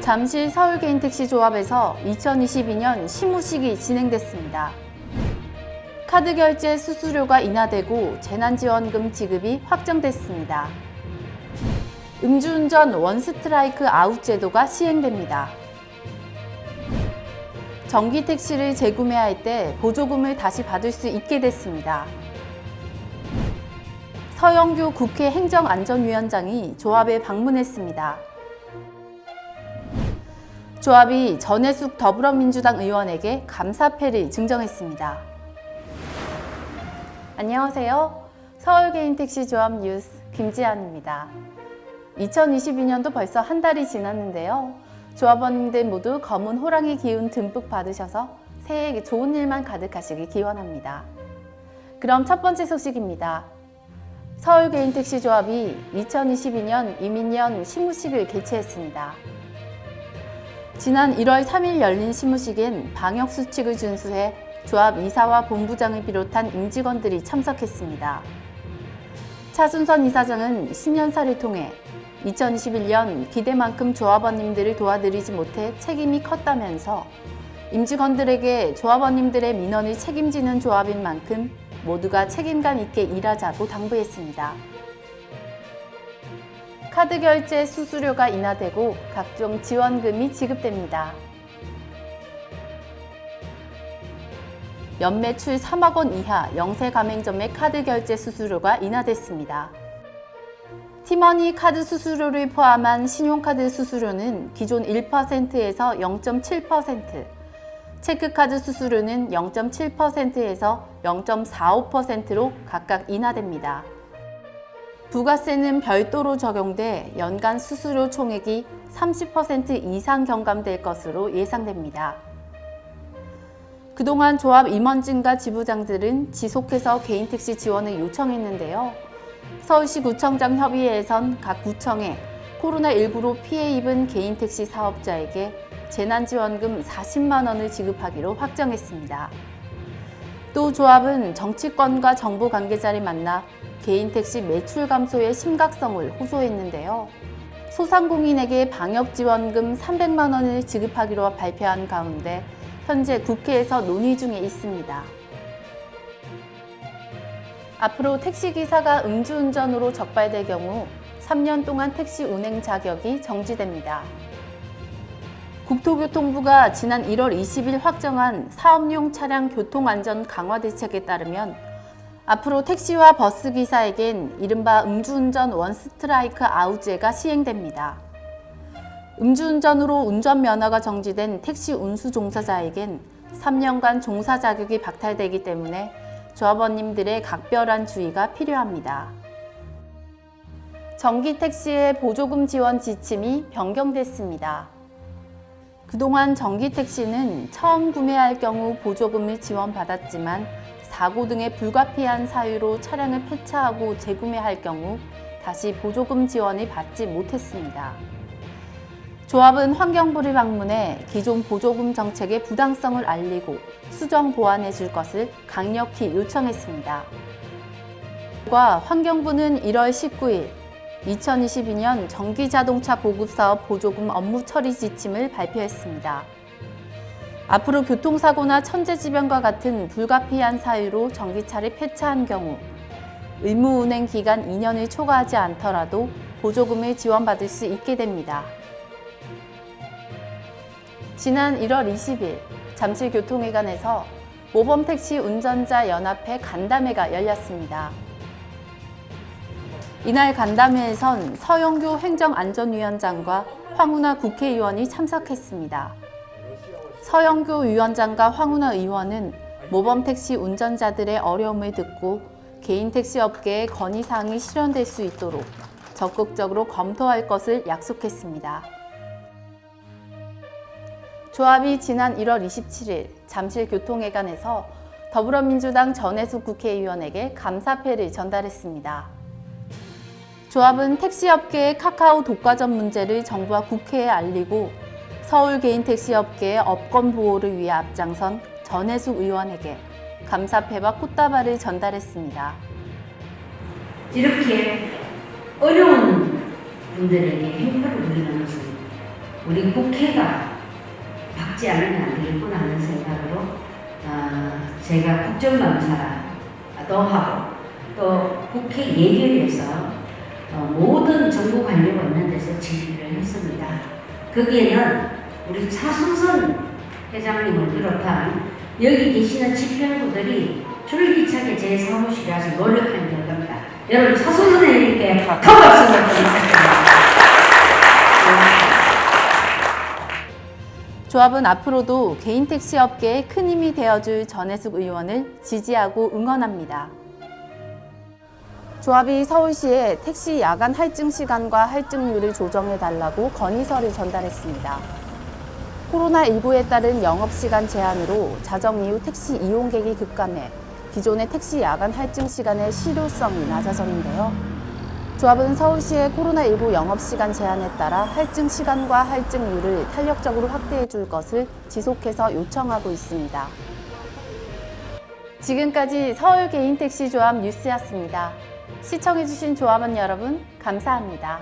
잠실 서울개인택시조합에서 2022년 시무식이 진행됐습니다. 카드결제 수수료가 인하되고 재난지원금 지급이 확정됐습니다. 음주운전 원스트라이크 아웃 제도가 시행됩니다. 전기택시를 재구매할 때 보조금을 다시 받을 수 있게 됐습니다. 서영교 국회 행정안전위원장이 조합에 방문했습니다. 조합이 전해숙 더불어민주당 의원에게 감사패를 증정했습니다. 안녕하세요. 서울개인택시조합 뉴스 김지안입니다. 2022년도 벌써 한 달이 지났는데요. 조합원님들 모두 검은 호랑이 기운 듬뿍 받으셔서 새해에 좋은 일만 가득하시길 기원합니다. 그럼 첫 번째 소식입니다. 서울개인택시조합이 2022년 이민년 시무식을 개최했습니다. 지난 1월 3일 열린 시무식엔 방역수칙을 준수해 조합 이사와 본부장을 비롯한 임직원들이 참석했습니다. 차순선 이사장은 신년사를 통해 2021년 기대만큼 조합원님들을 도와드리지 못해 책임이 컸다면서 임직원들에게 조합원님들의 민원을 책임지는 조합인 만큼 모두가 책임감 있게 일하자고 당부했습니다. 카드 결제 수수료가 인하되고 각종 지원금이 지급됩니다. 연매출 3억 원 이하 영세 가맹점의 카드 결제 수수료가 인하됐습니다. 티머니 카드 수수료를 포함한 신용카드 수수료는 기존 1%에서 0.7%, 체크카드 수수료는 0.7%에서 0.45%로 각각 인하됩니다. 부가세는 별도로 적용돼 연간 수수료 총액이 30% 이상 경감될 것으로 예상됩니다. 그동안 조합 임원진과 지부장들은 지속해서 개인택시 지원을 요청했는데요. 서울시 구청장 협의회에선 각 구청에 코로나19로 피해 입은 개인택시 사업자에게 재난지원금 40만 원을 지급하기로 확정했습니다. 또 조합은 정치권과 정부 관계자를 만나 개인택시 매출 감소의 심각성을 호소했는데요. 소상공인에게 방역지원금 300만 원을 지급하기로 발표한 가운데 현재 국회에서 논의 중에 있습니다. 앞으로 택시기사가 음주운전으로 적발될 경우 3년 동안 택시 운행 자격이 정지됩니다. 국토교통부가 지난 1월 20일 확정한 사업용 차량 교통안전 강화 대책에 따르면 앞으로 택시와 버스 기사에겐 이른바 음주운전 원스트라이크 아웃제가 시행됩니다. 음주운전으로 운전면허가 정지된 택시 운수 종사자에겐 3년간 종사 자격이 박탈되기 때문에 조합원님들의 각별한 주의가 필요합니다. 전기택시의 보조금 지원 지침이 변경됐습니다. 그동안 전기택시는 처음 구매할 경우 보조금을 지원받았지만 사고 등의 불가피한 사유로 차량을 폐차하고 재구매할 경우 다시 보조금 지원을 받지 못했습니다. 조합은 환경부를 방문해 기존 보조금 정책의 부당성을 알리고 수정 보완해 줄 것을 강력히 요청했습니다. 환경부는 1월 19일 2022년 전기자동차 보급사업 보조금 업무 처리 지침을 발표했습니다. 앞으로 교통사고나 천재지변과 같은 불가피한 사유로 전기차를 폐차한 경우 의무 운행 기간 2년을 초과하지 않더라도 보조금을 지원받을 수 있게 됩니다. 지난 1월 20일 잠실교통회관에서 모범택시 운전자 연합회 간담회가 열렸습니다. 이날 간담회에선 서영교 행정안전위원장과 황운하 국회의원이 참석했습니다. 서영교 위원장과 황운하 의원은 모범택시 운전자들의 어려움을 듣고 개인택시 업계의 건의사항이 실현될 수 있도록 적극적으로 검토할 것을 약속했습니다. 조합이 지난 1월 27일 잠실교통회관에서 더불어민주당 전해숙 국회의원에게 감사패를 전달했습니다. 조합은 택시업계의 카카오 독과점 문제를 정부와 국회에 알리고 서울 개인택시업계의 업권 보호를 위해 앞장선 전해숙 의원에게 감사패와 꽃다발을 전달했습니다. 이렇게 어려운 분들에게 행사를 우리는 우리 국회가 박지 않으면 안 되겠구나 하는 생각으로 제가 국정감사도 하고 또 국회 예결위에서 모든 정부 관료가 있는 데서 질의를 했습니다. 거기에는 우리 차승선 회장님을 비롯한 여기 계시는 집행부들이 줄기차게 제 사무실에 와서 노력한 결과입니다. 여러분 차승선 회장님께 큰 박수 부탁드립니다. 조합은 앞으로도 개인 택시 업계에 큰 힘이 되어줄 전해숙 의원을 지지하고 응원합니다. 조합이 서울시에 택시 야간 할증 시간과 할증률을 조정해달라고 건의서를 전달했습니다. 코로나19에 따른 영업시간 제한으로 자정 이후 택시 이용객이 급감해 기존의 택시 야간 할증 시간의 실효성이 낮아졌는데요. 조합은 서울시의 코로나19 영업시간 제한에 따라 할증 시간과 할증률을 탄력적으로 확대해 줄 것을 지속해서 요청하고 있습니다. 지금까지 서울개인택시조합 뉴스였습니다. 시청해주신 조합원 여러분, 감사합니다.